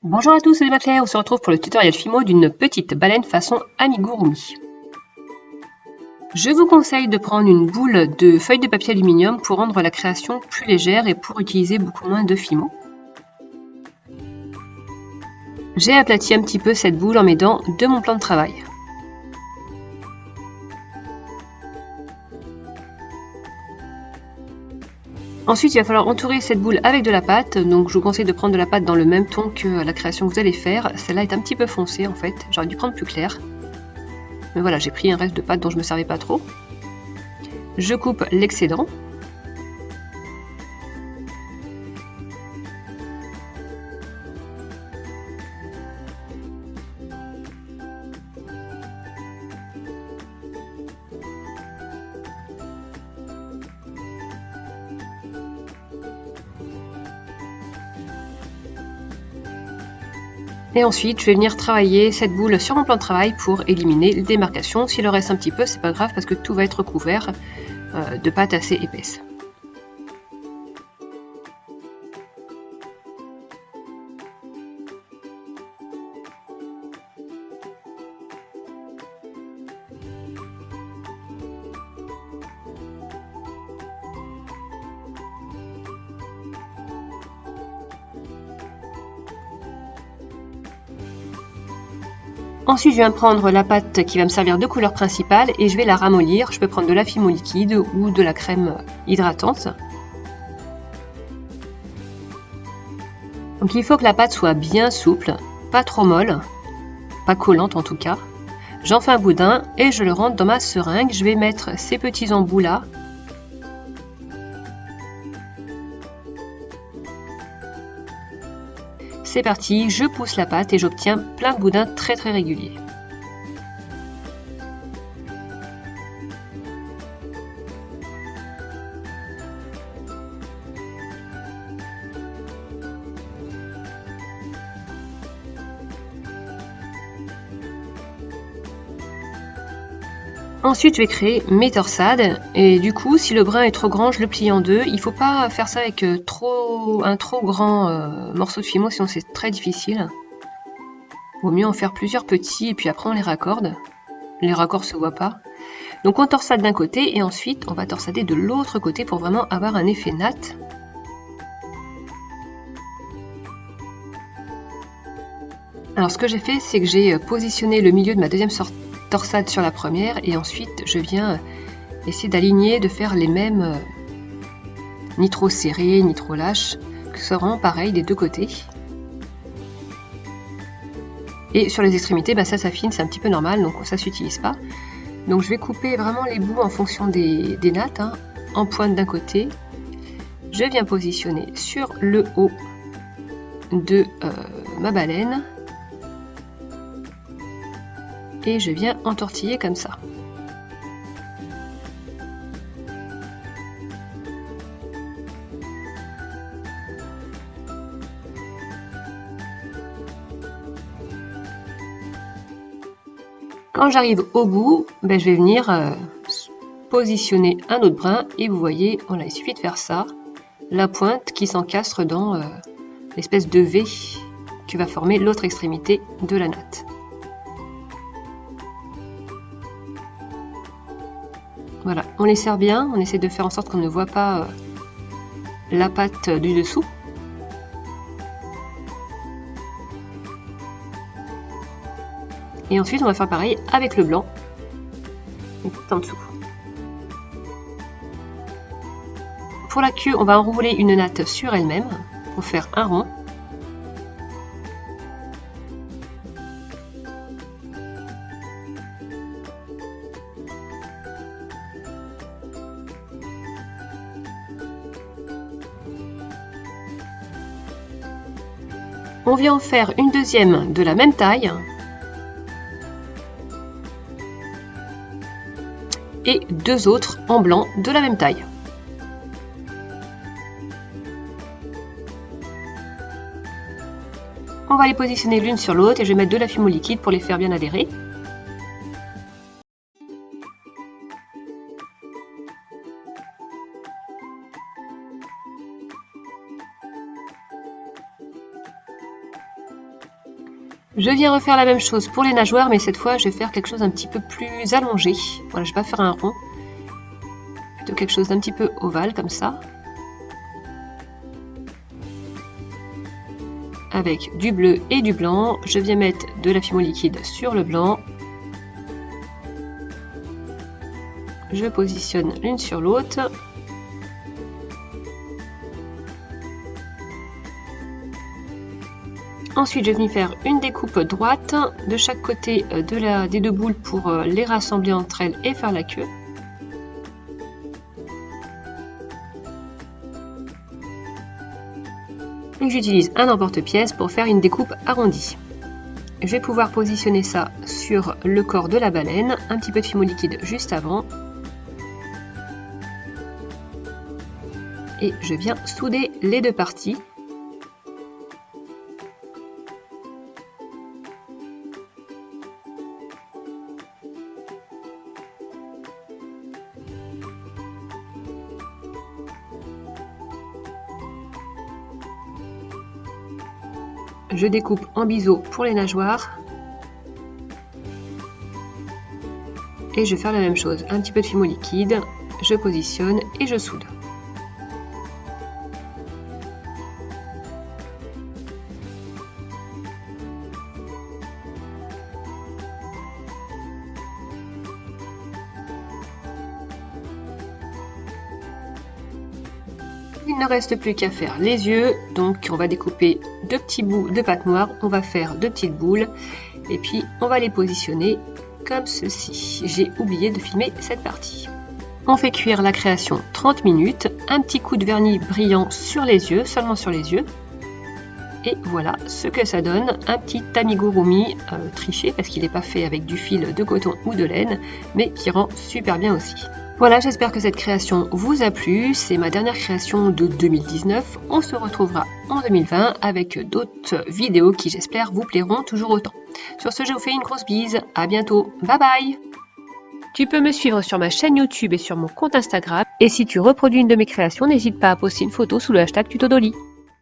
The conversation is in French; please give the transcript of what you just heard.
Bonjour à tous, c'est Claire, on se retrouve pour le tutoriel Fimo d'une petite baleine façon amigurumi. Je vous conseille de prendre une boule de feuilles de papier aluminium pour rendre la création plus légère et pour utiliser beaucoup moins de Fimo. J'ai aplati un petit peu cette boule en m'aidant de mon plan de travail. Ensuite, il va falloir entourer cette boule avec de la pâte, donc je vous conseille de prendre de la pâte dans le même ton que la création que vous allez faire. Celle-là est un petit peu foncée en fait, j'aurais dû prendre plus clair. Mais voilà, j'ai pris un reste de pâte dont je ne me servais pas trop. Je coupe l'excédent. Et ensuite, je vais venir travailler cette boule sur mon plan de travail pour éliminer les démarcations. S'il en reste un petit peu, c'est pas grave parce que tout va être recouvert de pâte assez épaisse. Ensuite, je viens prendre la pâte qui va me servir de couleur principale et je vais la ramollir. Je peux prendre de la Fimo liquide ou de la crème hydratante. Donc il faut que la pâte soit bien souple, pas trop molle, pas collante en tout cas. J'en fais un boudin et je le rentre dans ma seringue. Je vais mettre ces petits embouts là. C'est parti, je pousse la pâte et j'obtiens plein de boudins très réguliers. Ensuite, je vais créer mes torsades et du coup, si le brin est trop grand, je le plie en deux. Il ne faut pas faire ça avec un trop grand morceau de Fimo, sinon c'est très difficile. Vaut mieux en faire plusieurs petits et puis après on les raccorde. Les raccords se voient pas. Donc on torsade d'un côté et ensuite on va torsader de l'autre côté pour vraiment avoir un effet natte. Alors ce que j'ai fait, c'est que j'ai positionné le milieu de ma deuxième torsade sur la première et ensuite je viens essayer d'aligner, de faire les mêmes, ni trop serrés ni trop lâches, que ce soit vraiment pareil des deux côtés. Et sur les extrémités, ça s'affine, c'est un petit peu normal, donc ça s'utilise pas. Donc je vais couper vraiment les bouts en fonction des nattes, hein, en pointe d'un côté. Je viens positionner sur le haut de ma baleine. Et je viens entortiller comme ça. Quand j'arrive au bout, je vais venir positionner un autre brin et vous voyez, voilà, il suffit de faire ça, la pointe qui s'encastre dans l'espèce de V qui va former l'autre extrémité de la natte. Voilà, on les serre bien, on essaie de faire en sorte qu'on ne voit pas la pâte du dessous. Et ensuite on va faire pareil avec le blanc, tout en dessous. Pour la queue, on va enrouler une natte sur elle-même pour faire un rond. On vient en faire une deuxième de la même taille. Et deux autres en blanc de la même taille. On va les positionner l'une sur l'autre et je vais mettre de la Fimo liquide pour les faire bien adhérer. Je viens refaire la même chose pour les nageoires, mais cette fois je vais faire quelque chose d'un petit peu plus allongé. Voilà, je vais pas faire un rond, plutôt quelque chose d'un petit peu ovale comme ça. Avec du bleu et du blanc, je viens mettre de la Fimo liquide sur le blanc. Je positionne l'une sur l'autre. Ensuite, je vais faire une découpe droite de chaque côté des deux boules pour les rassembler entre elles et faire la queue. Et j'utilise un emporte-pièce pour faire une découpe arrondie. Je vais pouvoir positionner ça sur le corps de la baleine, un petit peu de Fimo liquide juste avant. Et je viens souder les deux parties. Je découpe en biseau pour les nageoires. Et je vais faire la même chose, un petit peu de Fimo liquide, je positionne et je soude. Il ne reste plus qu'à faire les yeux, donc on va découper deux petits bouts de pâte noire, on va faire deux petites boules et puis on va les positionner comme ceci. J'ai oublié de filmer cette partie. On fait cuire la création 30 minutes, un petit coup de vernis brillant sur les yeux, seulement sur les yeux. Et voilà ce que ça donne, un petit amigurumi triché parce qu'il n'est pas fait avec du fil de coton ou de laine, mais qui rend super bien aussi. Voilà, j'espère que cette création vous a plu, c'est ma dernière création de 2019, on se retrouvera en 2020 avec d'autres vidéos qui j'espère vous plairont toujours autant. Sur ce, je vous fais une grosse bise, à bientôt, bye bye! Tu peux me suivre sur ma chaîne YouTube et sur mon compte Instagram, et si tu reproduis une de mes créations, n'hésite pas à poster une photo sous le hashtag TutoDolly.